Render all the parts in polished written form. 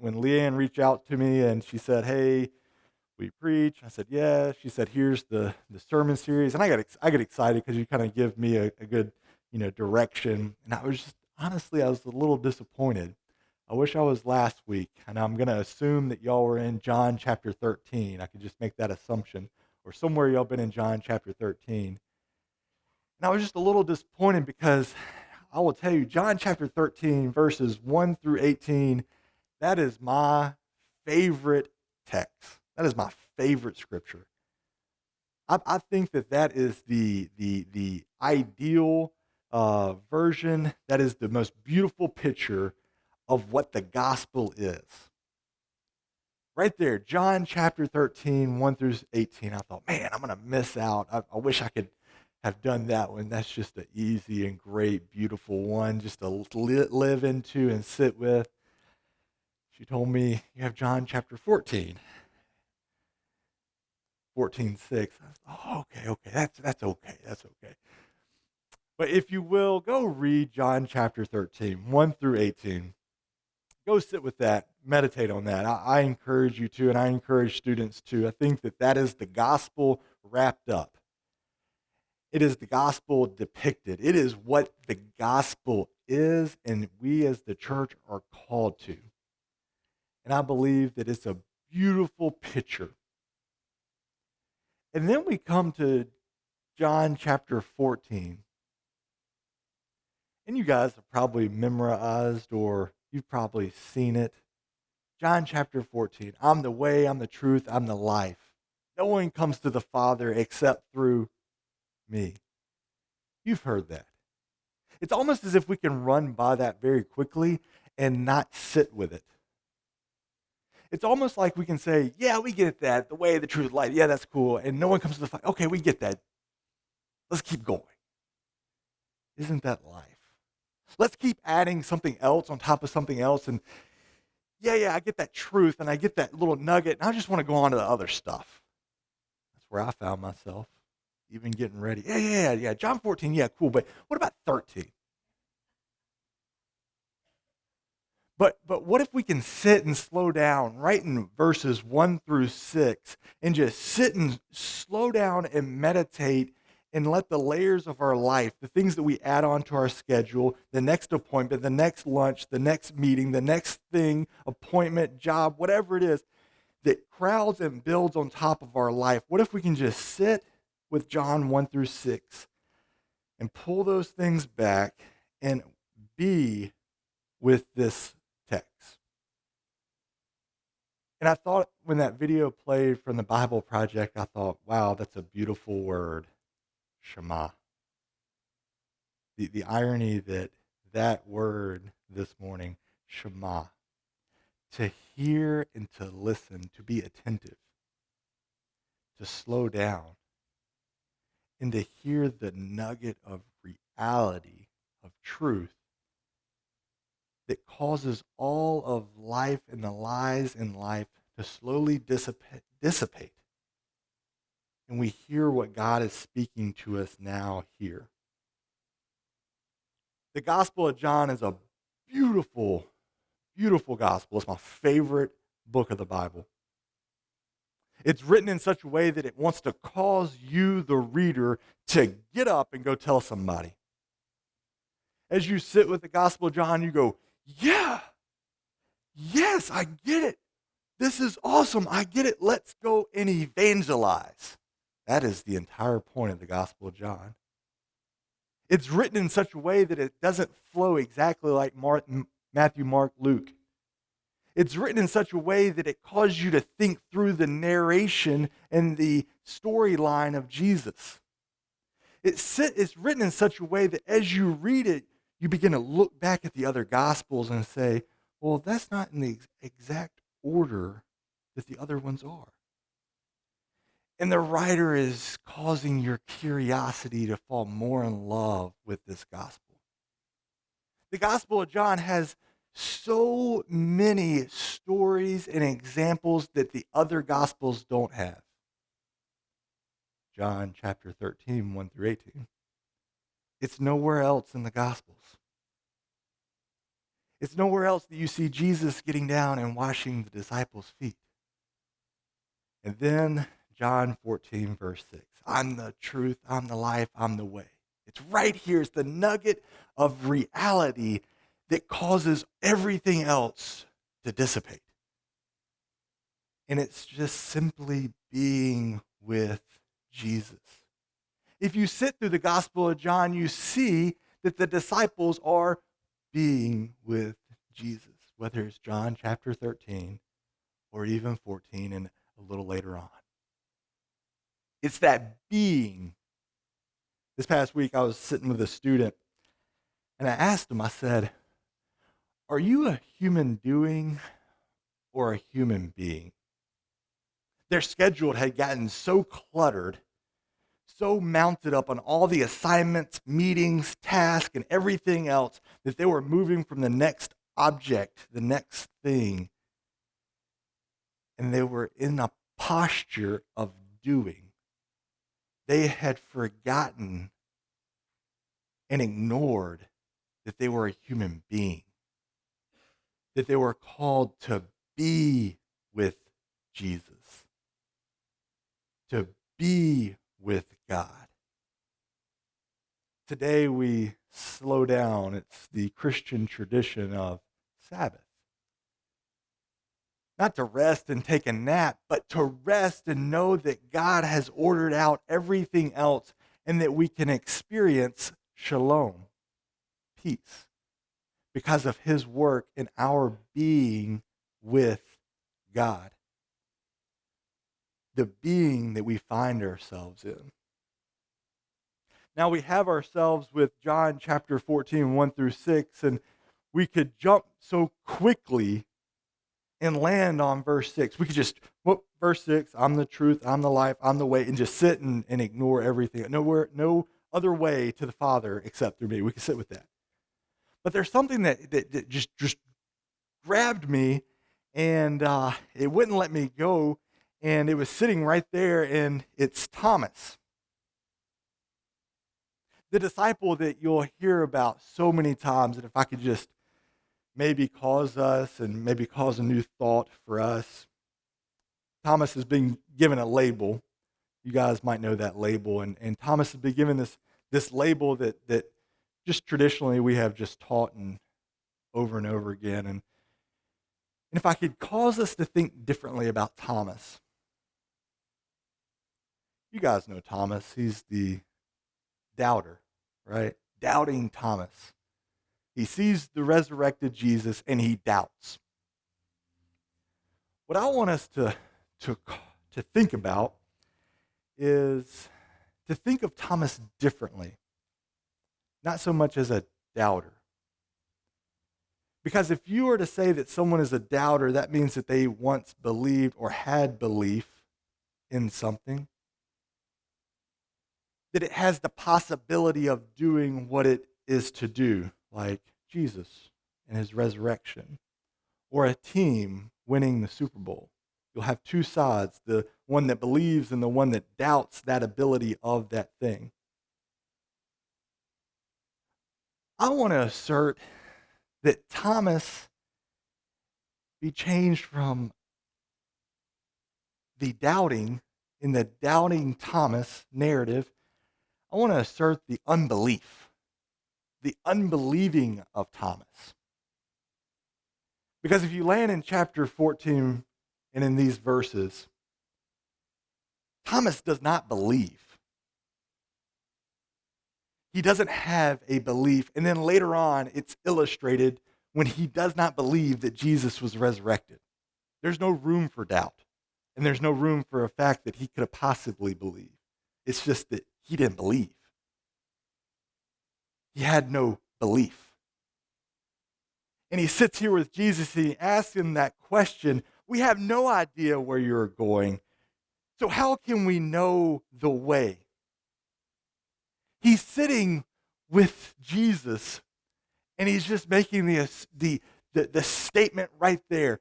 when Leanne reached out to me and she said, "Hey, we preach?" I said, "Yeah." She said, "Here's the sermon series," and I get excited because you kind of give me a good direction. And I was just honestly I was a little disappointed. I wish I was last week, and I'm gonna assume that y'all were in John chapter 13. I could just make that assumption, or somewhere y'all been in John chapter 13. And I was just a little disappointed because I will tell you, John chapter 13, verses 1 through 18, that is my favorite text. That is my favorite scripture. I think that that is the ideal version. That is the most beautiful picture of what the gospel is. Right there, John chapter 13, 1 through 18. I thought, man, I'm going to miss out. I wish I could have done that one. That's just an easy and great, beautiful one just to live into and sit with. She told me, you have John chapter 14, 14:6. I was, oh, okay, that's okay, that's okay. But if you will, go read John chapter 13, 1 through 18. Go sit with that, meditate on that. I encourage you to, and I encourage students to. I think that that is the gospel wrapped up. It is the gospel depicted. It is what the gospel is, and we as the church are called to. And I believe that it's a beautiful picture. And then we come to John chapter 14. And you guys have probably memorized or you've probably seen it. John chapter 14. I'm the way, I'm the truth, I'm the life. No one comes to the Father except through me. You've heard that. It's almost as if we can run by that very quickly and not sit with it. It's almost like we can say, yeah, we get that. The way, the truth, life. Yeah, that's cool. And no one comes to the Father. Okay, we get that. Let's keep going. Isn't that life? Let's keep adding something else on top of something else. And yeah, I get that truth and I get that little nugget. And I just want to go on to the other stuff. That's where I found myself, even getting ready. Yeah. John 14, yeah, cool. But what about 13? But what if we can sit and slow down right in verses 1 through 6 and just sit and slow down and meditate and let the layers of our life, the things that we add on to our schedule, the next appointment, the next lunch, the next meeting, the next thing, appointment, job, whatever it is, that crowds and builds on top of our life. What if we can just sit with John 1 through 6 and pull those things back and be with this text? And I thought when that video played from the Bible Project, I thought, wow, that's a beautiful word, Shema. The irony that that word this morning, Shema, to hear and to listen, to be attentive, to slow down, and to hear the nugget of reality, of truth, that causes all of life and the lies in life to slowly dissipate. And we hear what God is speaking to us now here. The Gospel of John is a beautiful, beautiful gospel. It's my favorite book of the Bible. It's written in such a way that it wants to cause you, the reader, to get up and go tell somebody. As you sit with the Gospel of John, you go, yeah, yes, I get it. This is awesome. I get it. Let's go and evangelize. That is the entire point of the Gospel of John. It's written in such a way that it doesn't flow exactly like Matthew, Mark, Luke. It's written in such a way that it causes you to think through the narration and the storyline of Jesus. It's written in such a way that as you read it, you begin to look back at the other Gospels and say, well, that's not in the exact order that the other ones are. And the writer is causing your curiosity to fall more in love with this gospel. The Gospel of John has so many stories and examples that the other Gospels don't have. John chapter 13, 1 through 18. It's nowhere else in the Gospels. It's nowhere else that you see Jesus getting down and washing the disciples' feet. And then John 14, verse 6. I'm the truth, I'm the life, I'm the way. It's right here. It's the nugget of reality that causes everything else to dissipate. And it's just simply being with Jesus. If you sit through the Gospel of John, you see that the disciples are being with Jesus, whether it's John chapter 13 or even 14 and a little later on. It's that being. This past week, I was sitting with a student, and I asked him, I said, are you a human doing or a human being? Their schedule had gotten so cluttered, so mounted up on all the assignments, meetings, tasks, and everything else that they were moving from the next object, the next thing. And they were in a posture of doing. They had forgotten and ignored that they were a human being, that they were called to be with Jesus, to be with God. Today we slow down. It's the Christian tradition of Sabbath. Not to rest and take a nap, but to rest and know that God has ordered out everything else and that we can experience shalom, peace, because of his work in our being with God. The being that we find ourselves in. Now we have ourselves with John chapter 14, 1 through 6, and we could jump so quickly and land on verse 6. We could just, verse 6, I'm the truth, I'm the life, I'm the way, and just sit and ignore everything. No other way to the Father except through me. We could sit with that. But there's something that just grabbed me, and it wouldn't let me go, and it was sitting right there, and it's Thomas. The disciple that you'll hear about so many times, and if I could just maybe cause us and maybe cause a new thought for us. Thomas has been given a label. You guys might know that label. And Thomas has been given this label that just traditionally we have just taught over and over again. And if I could cause us to think differently about Thomas. You guys know Thomas. He's the doubter, right? Doubting Thomas. He sees the resurrected Jesus and he doubts. What I want us to think about is to think of Thomas differently, not so much as a doubter. Because if you were to say that someone is a doubter, that means that they once believed or had belief in something, that it has the possibility of doing what it is to do, like Jesus and his resurrection, or a team winning the Super Bowl. You'll have two sides, the one that believes and the one that doubts that ability of that thing. I want to assert that Thomas be changed from the doubting, in the doubting Thomas narrative. I want to assert the unbelief, the unbelieving of Thomas. Because if you land in chapter 14 and in these verses, Thomas does not believe. He doesn't have a belief. And then later on, it's illustrated when he does not believe that Jesus was resurrected. There's no room for doubt. And there's no room for a fact that he could have possibly believed. It's just that he didn't believe. He had no belief. And he sits here with Jesus and he asks him that question. We have no idea where you're going. So how can we know the way? He's sitting with Jesus and he's just making the statement right there.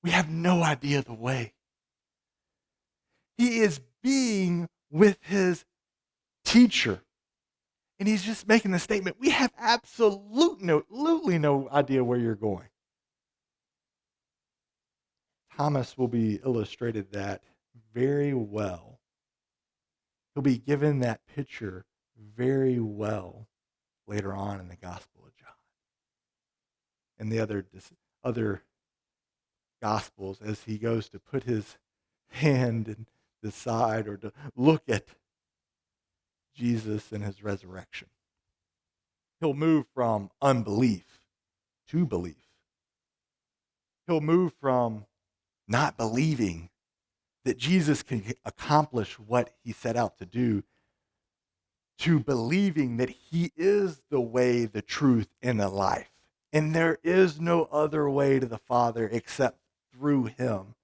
We have no idea the way. He is being with his teacher. And he's just making the statement, we have absolutely no idea where you're going. Thomas will be illustrated that very well. He'll be given that picture very well later on in the Gospel of John. And the other Gospels, as he goes to put his hand in the side or to look at Jesus and his resurrection. He'll move from unbelief to belief. He'll move from not believing that Jesus can accomplish what he set out to do to believing that he is the way, the truth, and the life. And there is no other way to the Father except through him.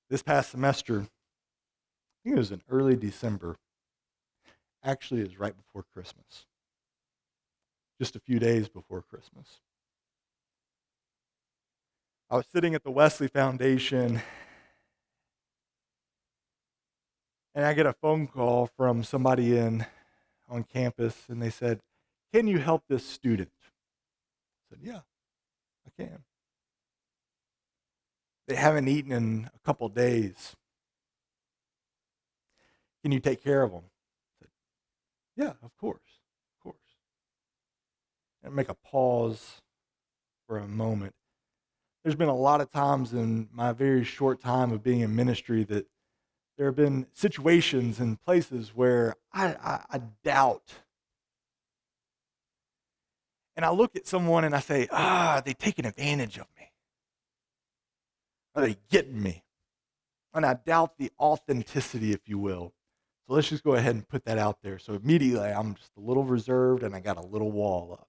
This past semester, I think it was in early December. Actually, it was right before Christmas. Just a few days before Christmas. I was sitting at the Wesley Foundation, and I get a phone call from somebody on campus, and they said, "Can you help this student?" I said, "Yeah, I can." They haven't eaten in a couple days. Can you take care of them? I said, "Yeah, of course, of course." And make a pause for a moment. There's been a lot of times in my very short time of being in ministry that there have been situations and places where I doubt. And I look at someone and I say, are they taking advantage of me? Are they getting me? And I doubt the authenticity, if you will. So let's just go ahead and put that out there. So immediately I'm just a little reserved and I got a little wall up.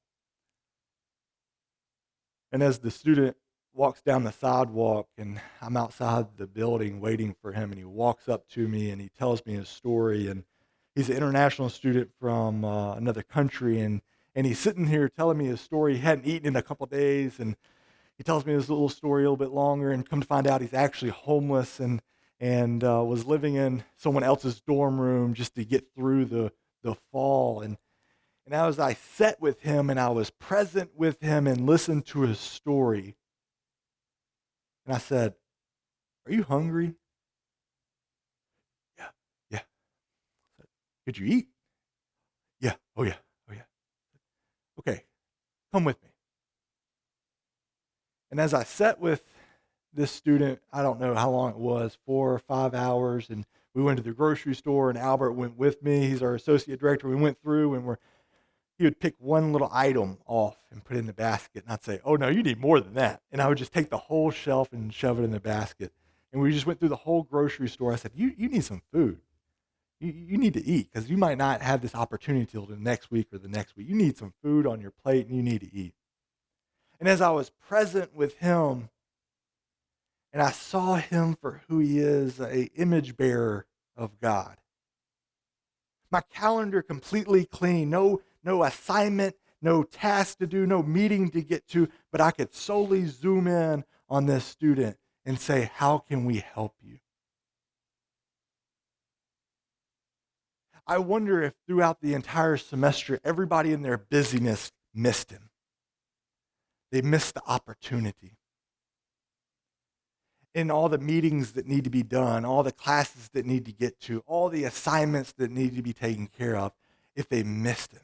And as the student walks down the sidewalk and I'm outside the building waiting for him, and he walks up to me and he tells me his story, and he's an international student from another country, and he's sitting here telling me his story. He hadn't eaten in a couple days, and he tells me his little story a little bit longer, and come to find out he's actually homeless and was living in someone else's dorm room just to get through the fall. And as I sat with him and I was present with him and listened to his story, and I said, "Are you hungry?" "Yeah, yeah." I said, "Could you eat?" "Yeah, oh yeah, oh yeah." "Okay, come with me." And as I sat with this student, I don't know how long it was, 4 or 5 hours, and we went to the grocery store, and Albert went with me. He's our associate director. We went through, and he would pick one little item off and put it in the basket, and I'd say, "Oh no, you need more than that." And I would just take the whole shelf and shove it in the basket. And we just went through the whole grocery store. I said, you need some food. You need to eat, because you might not have this opportunity till the next week or the next week. You need some food on your plate, and you need to eat. And as I was present with him, and I saw him for who he is, a image bearer of God. My calendar completely clean, no assignment, no task to do, no meeting to get to, but I could solely zoom in on this student and say, how can we help you? I wonder if throughout the entire semester, everybody in their busyness missed him. They missed the opportunity. In all the meetings that need to be done, all the classes that need to get to, all the assignments that need to be taken care of, if they missed him.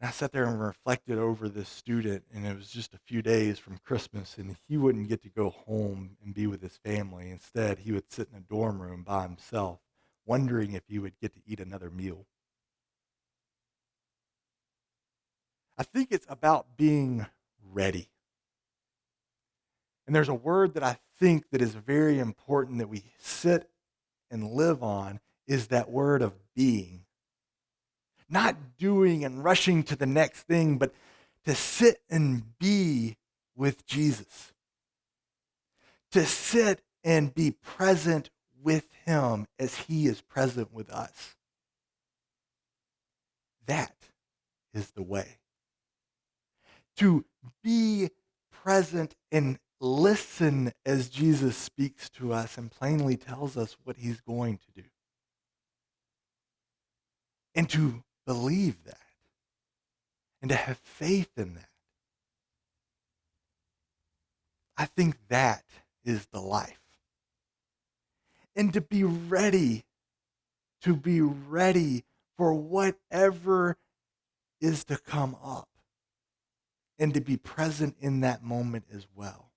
And I sat there and reflected over this student, and it was just a few days from Christmas, and he wouldn't get to go home and be with his family. Instead, he would sit in a dorm room by himself, wondering if he would get to eat another meal. I think it's about being ready. And there's a word that I think that is very important that we sit and live on, is that word of being. Not doing and rushing to the next thing, but to sit and be with Jesus. To sit and be present with him as he is present with us. That is the way. To be present and listen as Jesus speaks to us and plainly tells us what he's going to do. And to believe that and to have faith in that. I think that is the life. And to be ready for whatever is to come up. And to be present in that moment as well.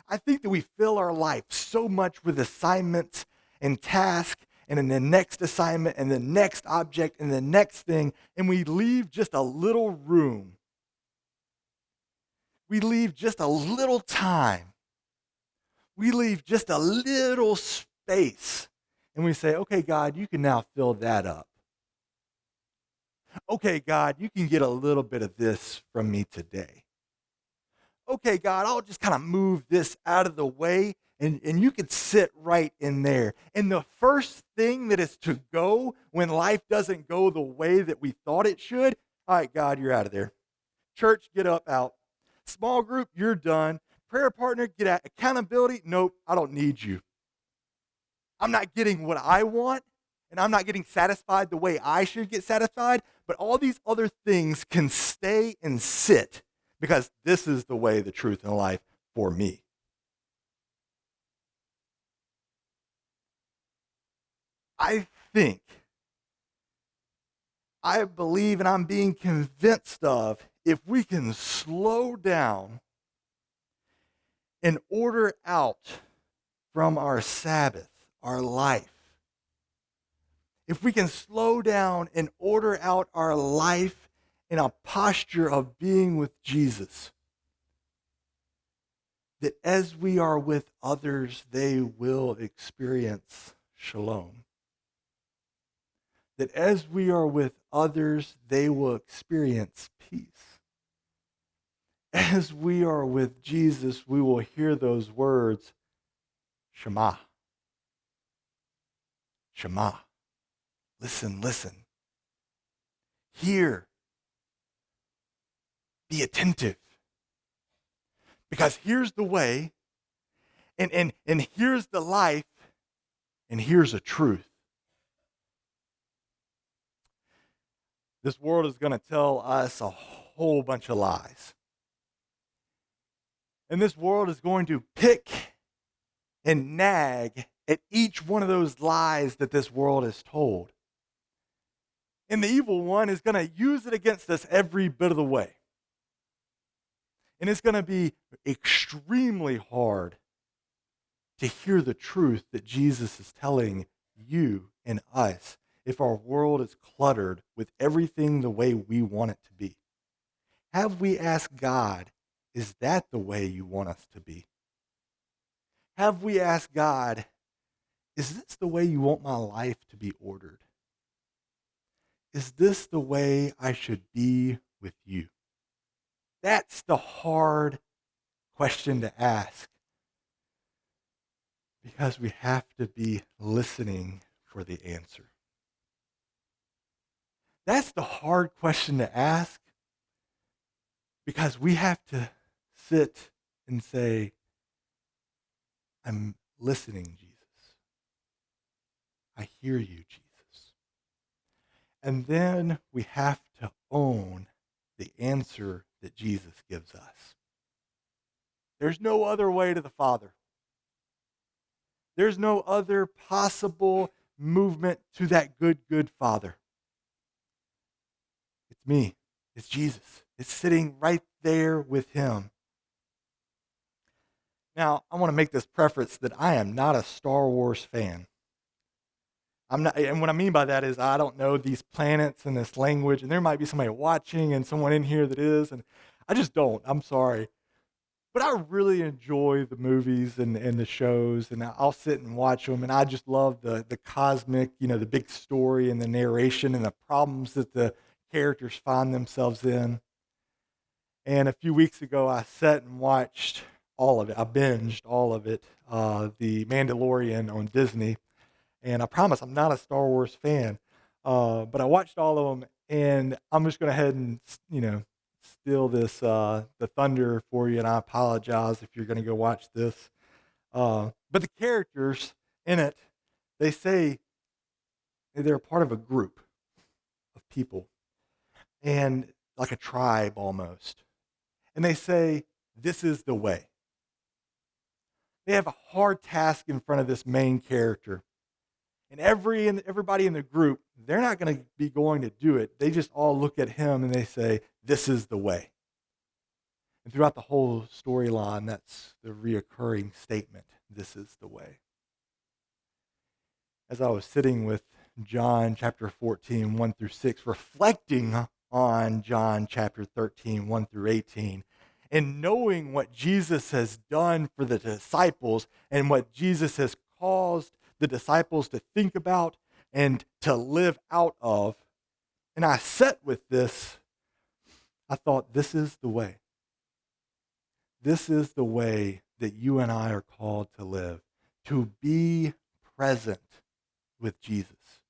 I think that we fill our life so much with assignments and tasks, and then the next assignment, and the next object, and the next thing, and we leave just a little room. We leave just a little time. We leave just a little space. And we say, okay, God, you can now fill that up. Okay, God, you can get a little bit of this from me today. Okay, God, I'll just kind of move this out of the way, and you can sit right in there. And the first thing that is to go when life doesn't go the way that we thought it should, all right, God, you're out of there. Church, get up, out. Small group, you're done. Prayer partner, get out. Accountability, nope, I don't need you. I'm not getting what I want, and I'm not getting satisfied the way I should get satisfied, but all these other things can stay and sit because this is the way, the truth, and the life for me. I believe, and I'm being convinced of, if we can slow down and order out from our Sabbath, our life, if we can slow down and order out our life in a posture of being with Jesus, that as we are with others, they will experience shalom. That as we are with others, they will experience peace. As we are with Jesus, we will hear those words, Shema. Shema. Listen, listen. Hear. Be attentive. Because here's the way, and here's the life, and here's a truth. This world is going to tell us a whole bunch of lies. And this world is going to pick and nag at each one of those lies that this world is told. And the evil one is going to use it against us every bit of the way. And it's going to be extremely hard to hear the truth that Jesus is telling you and us if our world is cluttered with everything the way we want it to be. Have we asked God, is that the way you want us to be? Have we asked God, is this the way you want my life to be ordered? Is this the way I should be with you? That's the hard question to ask, because we have to be listening for the answer. That's the hard question to ask, because we have to sit and say, I'm listening, Jesus. I hear you, Jesus. And then we have to own the answer that Jesus gives us. There's no other way to the Father. There's no other possible movement to that good Father. It's me. It's Jesus. It's sitting right there with him. Now, I want to make this preface that I am not a Star Wars fan. I'm not, and what I mean by that is I don't know these planets and this language, and there might be somebody watching and someone in here that is, and I just don't. I'm sorry. But I really enjoy the movies and the shows, and I'll sit and watch them, and I just love the cosmic, the big story and the narration and the problems that the characters find themselves in. And a few weeks ago, I sat and watched all of it. I binged all of it, The Mandalorian on Disney. And I promise I'm not a Star Wars fan, but I watched all of them, and I'm just going to head and, steal this the thunder for you, and I apologize if you're going to go watch this. But the characters in it, they say they're a part of a group of people, and like a tribe almost. And they say, "This is the way." They have a hard task in front of this main character. And everybody in the group, they're not going to be going to do it. They just all look at him and they say, "This is the way." And throughout the whole storyline, that's the reoccurring statement, "This is the way." As I was sitting with John chapter 14, 1 through 6, reflecting on John chapter 13, 1 through 18, and knowing what Jesus has done for the disciples and what Jesus has caused the disciples to think about and to live out of, and I sat with this, I thought, this is the way. This is the way that you and I are called to live, to be present with Jesus,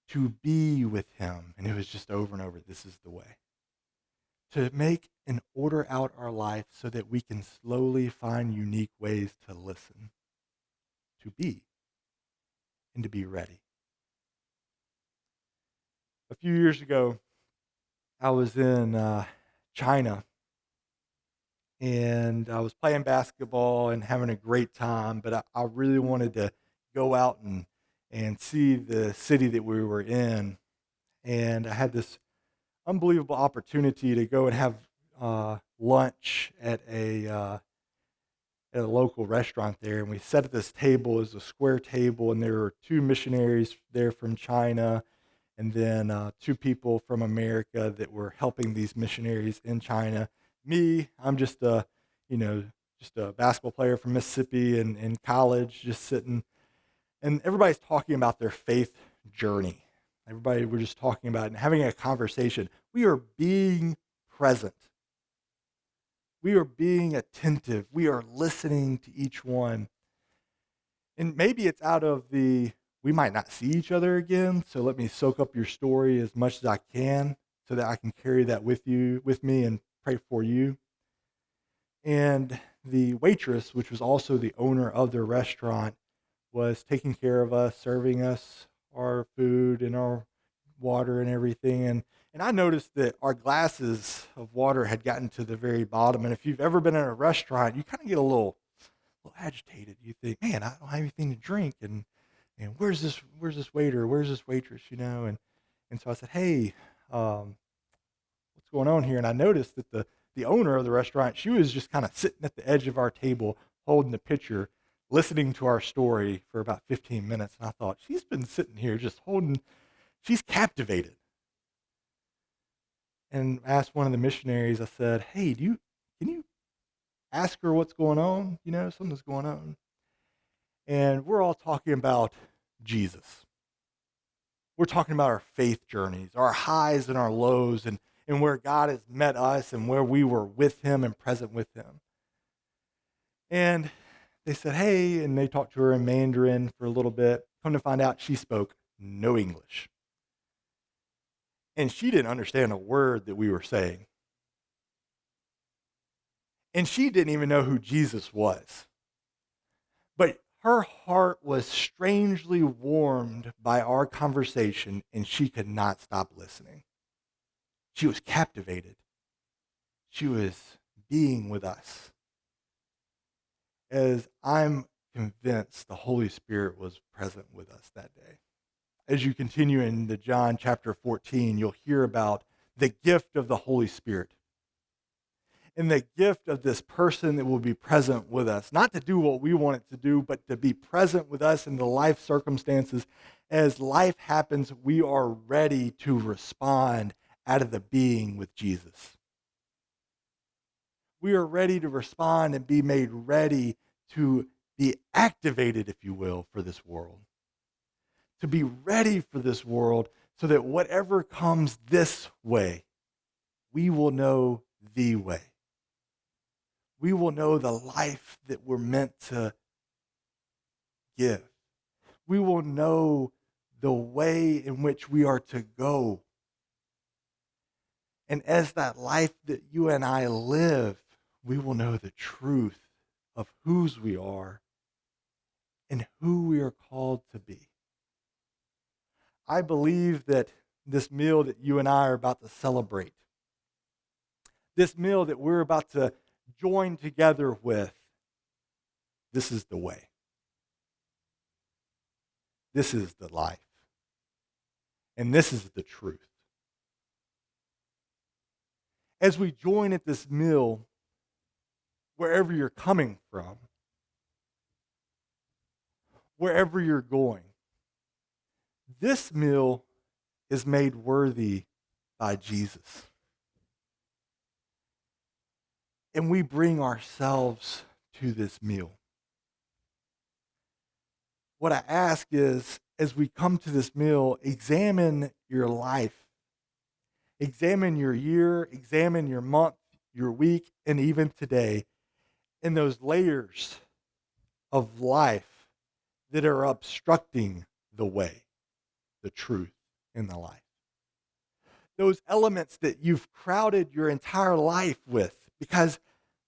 to be with him. And it was just over and over, this is the way. To make and order out our life so that we can slowly find unique ways to listen, to be, and to be ready. A few years ago, I was in China, and I was playing basketball and having a great time, but I really wanted to go out and see the city that we were in. And I had this unbelievable opportunity to go and have lunch at a local restaurant there. And we sat at this table. It was a square table, and there were two missionaries there from China, and then two people from America that were helping these missionaries in China. Me, I'm just just a basketball player from Mississippi and in college, just sitting, and everybody's talking about their faith journey. Everybody, we're just talking about it and having a conversation. We are being present. We are being attentive. We are listening to each one. And maybe it's out of we might not see each other again, so let me soak up your story as much as I can so that I can carry that with me and pray for you. And the waitress, which was also the owner of the restaurant, was taking care of us, serving us our food and our water and everything. And I noticed that our glasses of water had gotten to the very bottom. And if you've ever been in a restaurant, you kind of get a little agitated. You think, man, I don't have anything to drink, and where's this waiter, where's this waitress, and so I said, hey, what's going on here? And I noticed that the owner of the restaurant, she was just kind of sitting at the edge of our table holding the pitcher, listening to our story for about 15 minutes. And I thought, she's been sitting here just she's captivated. And I asked one of the missionaries, I said, hey, can you ask her what's going on? Something's going on. And we're all talking about Jesus. We're talking about our faith journeys, our highs and our lows, and where God has met us and where we were with him and present with him. And they said, hey, and they talked to her in Mandarin for a little bit. Come to find out, she spoke no English. And she didn't understand a word that we were saying. And she didn't even know who Jesus was. But her heart was strangely warmed by our conversation, and she could not stop listening. She was captivated. She was being with us. As I'm convinced the Holy Spirit was present with us that day. As you continue in the John chapter 14, you'll hear about the gift of the Holy Spirit. And the gift of this person that will be present with us, not to do what we want it to do, but to be present with us in the life circumstances. As life happens, we are ready to respond out of the being with Jesus. We are ready to respond and be made ready to be activated, if you will, for this world. To be ready for this world so that whatever comes this way, we will know the way. We will know the life that we're meant to give. We will know the way in which we are to go. And as that life that you and I live, we will know the truth of whose we are and who we are called to be. I believe that this meal that you and I are about to celebrate, this meal that we're about to join together with, this is the way. This is the life. And this is the truth. As we join at this meal, wherever you're coming from, wherever you're going, this meal is made worthy by Jesus. And we bring ourselves to this meal. What I ask is, as we come to this meal, examine your life. Examine your year, examine your month, your week, and even today, in those layers of life that are obstructing the way, the truth, and the life. Those elements that you've crowded your entire life with, because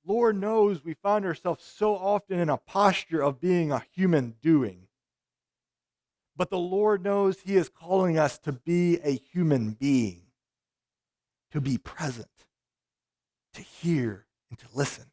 Lord knows we find ourselves so often in a posture of being a human doing. But the Lord knows He is calling us to be a human being, to be present, to hear, and to listen.